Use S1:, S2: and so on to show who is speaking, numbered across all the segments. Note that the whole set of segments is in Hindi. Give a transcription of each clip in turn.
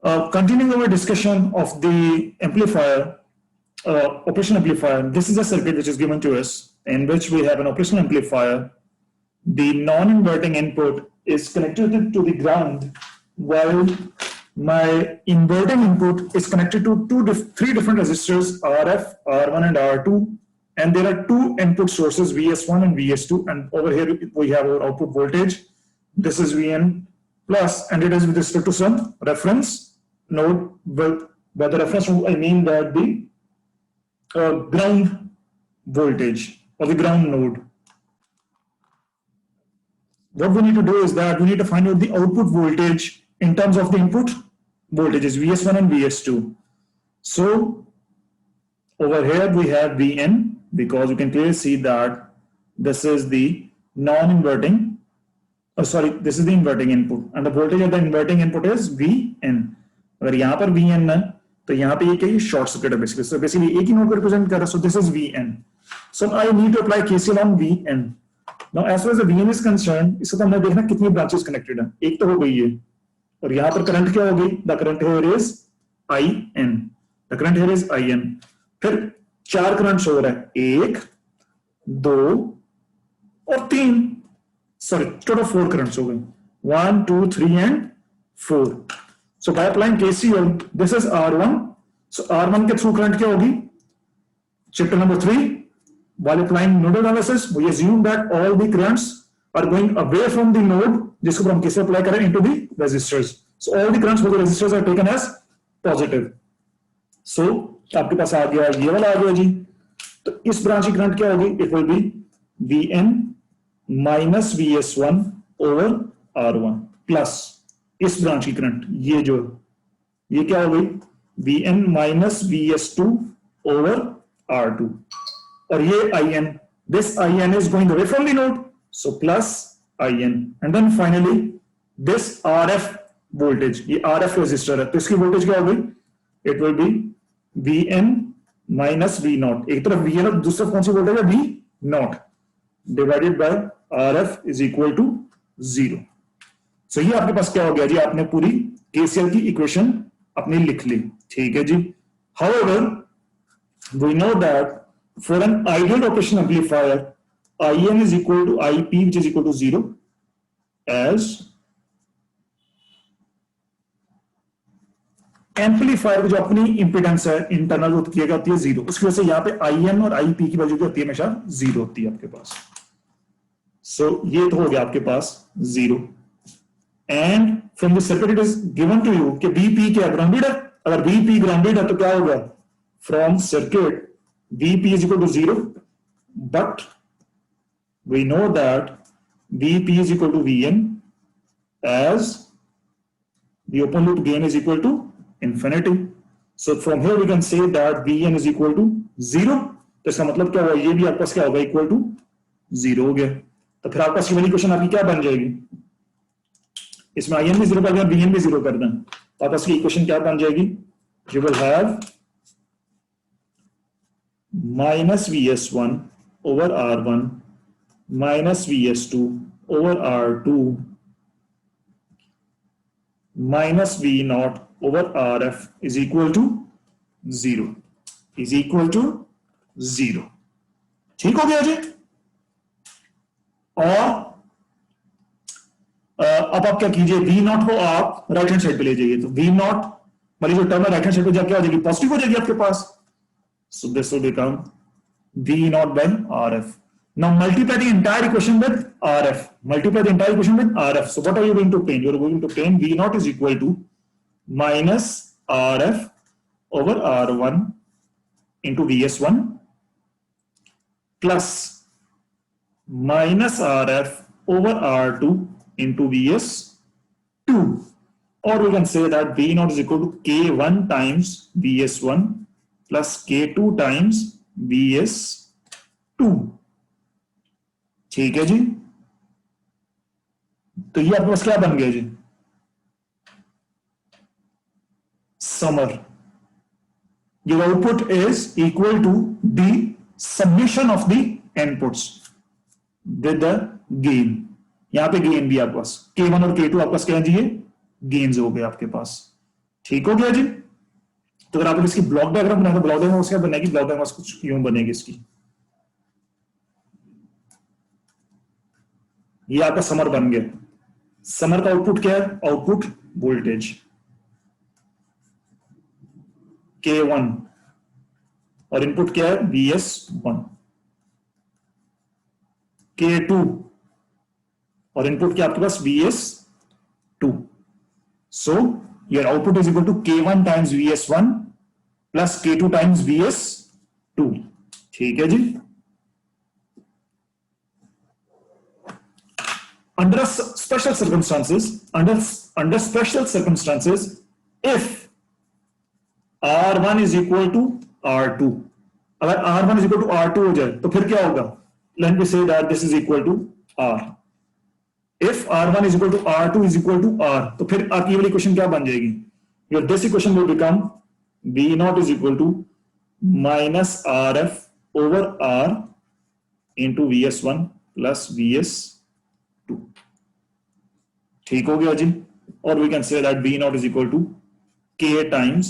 S1: Continuing our discussion of the amplifier, operational amplifier, this is a circuit which is given to us in which we have an operational amplifier. The non-inverting input is connected to the ground while my inverting input is connected to three different resistors, RF, R1 and R2, and there are two input sources, VS1 and VS2, and over here we have our output voltage. This is VN plus, and it is with respect to some reference node. By the reference node, I mean that the ground voltage or the ground node. What we need to do is that we need to find out the output voltage in terms of the input voltages, VS1 and VS2. So over here we have VN, because you can clearly see that this is the non-inverting, this is the inverting input, and the voltage of the inverting input is VN. अगर यहाँ पर VN है तो यहाँ पे ये क्या है, short circuit है basically. So basically एक ही node को represent कर रहा है. So this is VN. So I need to apply KCL on VN. Now as far as the VN is concerned, इसको तो हमने देखना कितनी branches connected है. एक तो हो गई है, और यहाँ पर करंट क्या होगी? The current here is IN. The current here is IN. फिर चार करंट्स हो रहा है, एक, दो और तीन. Sorry, total of 4 currents हो गए. 1, 2, 3 and 4. So by applying KCL, this is R1. So R1 के through current क्या होगी? Chapter number 3. While applying nodal analysis, we assume that all the currents are going away from the node, जिसको हम KCL apply करें into the resistors. So all the currents for the resistors are taken as positive. So आपके पास आ गया, ये वाला आ गया जी. तो इस ब्रांच की करंट क्या होगी? It will be VN minus VS1 over R1 plus इस ब्रांच की करंट, ये क्या हो गई? VN minus VS2 over R2, और ये IN, this IN is going away from the node, so plus IN, and then finally this RF voltage, ये RF resistor है तो इसकी voltage क्या हो गई? It will be VN minus V0. एक तरफ VN और दूसरी तरफ कौन सी वोल्टेज है? V0 divided by RF is equal to 0. So ये आपके पास क्या हो गया जी? आपने पूरी KCL की इक्वेशन अपनी लिख ली. ठीक है जी. However, we know that for an ideal operational amplifier, IN is equal to IP, which is equal to 0, as amplifier की जो अपनी इंपीडेंस है इंटरनल वो किया जाती है 0. उसकी वजह से यहाँ पे IN और IP की वैल्यू होती है हमेशा 0 होती है आपके पास. So ये तो हो गया आपके पास 0. And from the circuit it is given to you कि BP क्या ग्राउंडेड है. अगर BP ग्राउंडेड है तो क्या होगा? From circuit BP is equal to 0, but we know that BP is equal to VN as the open loop gain is equal to infinity. So from here we can say that VN is equal to 0. तो इसका मतलब क्या हुआ? ये भी आपके पास क्या होगा? इक्वल टू 0 हो गया. तो फिर आपका वाली क्वेश्चन आपकी क्या बन जाएगी? इसमें IN भी 0 कर देना, VN भी 0 कर देना, तो आपकी इक्वेशन क्या बन जाएगी? You will have minus VS1 over R1 minus VS2 over R2 minus V0 over RF is equal to 0. Is equal to 0. ठीक हो गया जी. और अब आप क्या कीजिए? V0 को आप राइट हैंड साइड पे ले जाइए. तो V0 वाली जो टर्म है राइट हैंड साइड पे जाके आ जाएगी, पॉजिटिव हो जाएगी आपके पास. So this will become V0 by RF. Now multiply the entire equation with RF. Multiply the entire equation with RF. So what are you going to obtain? You are going to obtain V0 is equal to minus RF over R1 into VS1 plus minus RF over R2 into VS2. Or we can say that V0 is equal to K1 times VS1 plus K2 times VS2. ठीक है जी. तो ये आपके पास क्या बन गया जी? Summary. Your output is equal to the summation of the inputs with the gain. यहां पे गेन भी आपके पास K1 और K2 आपके पास क्या दिए? गेन्स हो गए आपके पास. ठीक हो गया जी। तो अगर आपने इसकी ब्लॉक डायग्राम बनाया, ब्लॉक डायग्राम उसके बनेगी, ब्लॉक डायग्राम कुछ यूं बनेगी इसकी। ये आपका समर बन गया। समर का आउटपुट क्या है? आउटपुट वोल्टेज K1 और इनपुट क्या है? VS1। K2 और इनपुट क्या आपके पास? VS2। So your output is equal to K1 times VS1 plus K2 times VS2। ठीक है जी। Under special circumstances, under special circumstances, if R1 is equal to R2, अगर R1 is equal to R2 हो जाए तो फिर क्या होगा? Let me say that this is equal to R. If R1 is equal to R2 is equal to R, तो फिर आपकी ये वाली इक्वेशन क्या बन जाएगी? Your this equation will become V0 is equal to minus RF over R into VS1 plus VS2। ठीक हो गया जी। और we can say that V0 is equal to K times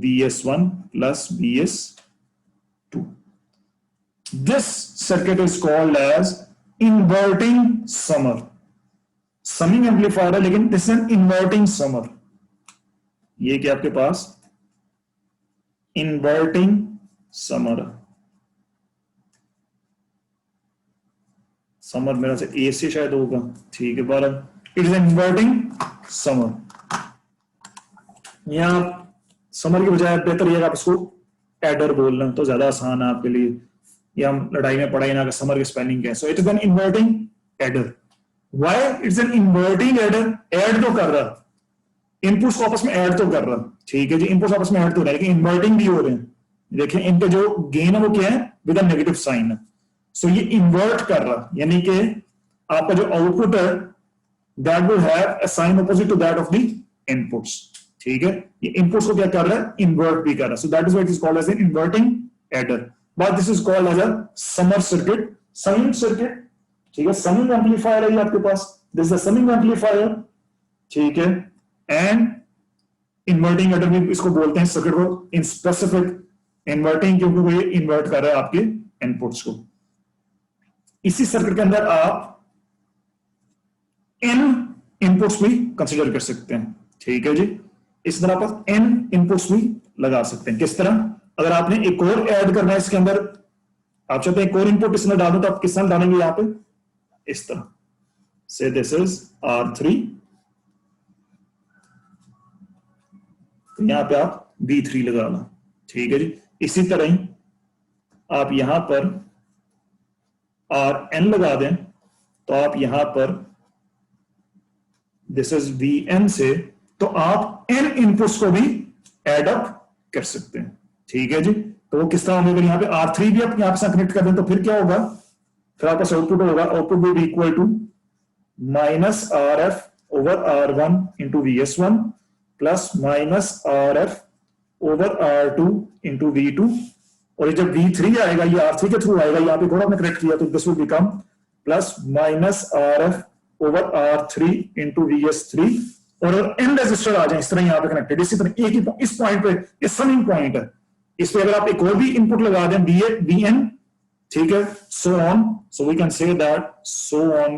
S1: VS1 plus VS2। This circuit is called as inverting summer। Summing amplifier है लेकिन this is an inverting summer. ये क्या आपके पास? Inverting summer. समर मेरा से ए से शायद होगा। ठीक है, 12। It is an inverting summer. यहां समर की बजाय बेहतर यह आप इसको एडर बोलना तो ज्यादा आसान है आपके लिए। या हम लड़ाई में पढ़ाई ना समर की स्पेलिंग क्या है। So it is an inverting adder. Why it's an inverting adder? Add तो कर रहा, इनपुट्स को आपस में ऐड तो कर रहा। ठीक है जी, इनपुट्स आपस में ऐड तो रहा है लेकिन इन्वर्टिंग भी हो रहे हैं। देखें इनके जो गेन है वो क्या है? विद अ नेगेटिव साइन है। सो ये इन्वर्ट कर रहा, यानी कि आपका जो आउटपुट है that will have a sign opposite to that of the inputs. ठीक है, ये इनपुट्स को क्या कर रहा है? इन्वर्ट भी कर रहा है। So that is why it is called as an inverting adder, but this is called as a summer circuit, summing circuit. ठीक है, समिंग एम्पलीफायर है ये आपके पास। This is summing amplifier. ठीक है, एंड इन्वर्टिंग एडर भी इसको बोलते हैं सर्किट को। इन स्पेसिफिक इन्वर्टिंग क्योंकि वो ये इन्वर्ट कर रहा है आपके इनपुट्स को। इसी सर्किट के अंदर आप n इनपुट्स भी कंसीडर कर सकते हैं। ठीक है जी, इस तरह आप n इनपुट्स भी लगा सकते हैं। किस तरह? अगर आपने एक और ऐड करना है इसके अंदर, आप चाहते हैं एक और इनपुट इसमें डालूं तो आप किस तरह डालेंगे? यहां पे इस तरह से दिस इज R3, तो यहां पे आप V3 लगाना। ठीक है जी, इसी तरह ही आप यहां पर Rn लगा दें तो आप यहां पर दिस इज Vn से, तो आप n इनपुट्स को भी एड अप कर सकते हैं। ठीक है जी, तो वो किस तरह होगा? यहां पे R3 भी आप यहां पे कनेक्ट कर दें तो फिर क्या होगा? फिर आपका आउटपुट होगा, output will be equal to minus RF over R1 into VS1 plus minus RF over R2 into V2। और जब V3 आएगा, ये R3 के थ्रू आएगा, यहाँ पे थोड़ा आपने करेक्ट किया तो this will become plus minus RF over R3 into VS3। और n रेजिस्टर आ जाए इस तरह यहाँ पे कनेक्टेड, इसी तरह एक ही इस पॉइंट पे, ये समिंग पॉइंट है, इस पे अगर आप एक और भी इनपुट लगा दें Bn, ठीक है, so on, so we can say that so on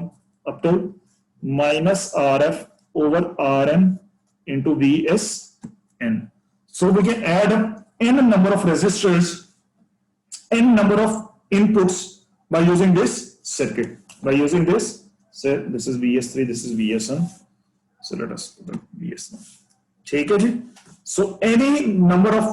S1: up to minus RF over Rn into Vsn. So we can add n number of resistors, n number of inputs by using this circuit. By using this, say this is Vs3, this is Vsn. So let us put Vsn. ठीक है जी. So any number of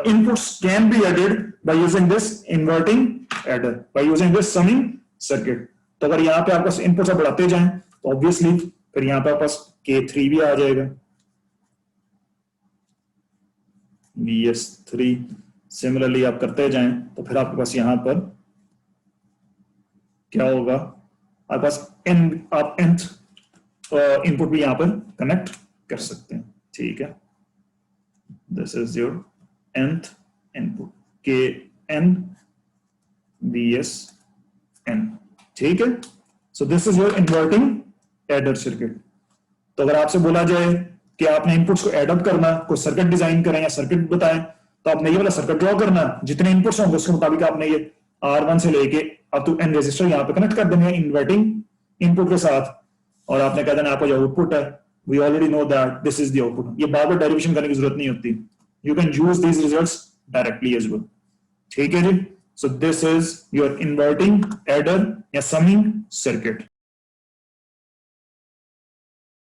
S1: inputs can be added by using this inverting adder, by using this summing circuit. तो अगर यहाँ पे आपका इनपुट्स आप बढ़ाते जाएं तो ऑब्वियसली फिर यहाँ पे आपके पास K3 भी आ जाएगा, Vs3 सिमिलरली आप करते जाएं तो फिर आपके पास यहाँ पर क्या होगा? आपके पास आप nth इनपुट भी यहाँ पर कनेक्ट कर सकते हैं। ठीक है, this is your nth input Kn Vsn। ठीक है, सो this is your inverting adder circuit. तो अगर आपसे बोला जाए कि आपने इनपुट्स को एड अप करना, कोई सर्किट डिजाइन करें या सर्किट बताएं, तो आपने ये वाला सर्किट ड्रॉ करना, जितने इनपुट्स होंगे उसके मुताबिक आपने ये R1 से लेके अब तो एन रजिस्टर यहाँ पे कनेक्ट कर देंगे इन्वर्टिंग इनपुट के साथ, और आपने कह देना आपका जो आउटपुट है, we already know that this is the output. ये बार बार डेरिवेशन करने की जरूरत नहीं होती, you can use these results directly as well. ठीक है जी, so this is your inverting adder या समिंग सर्किट।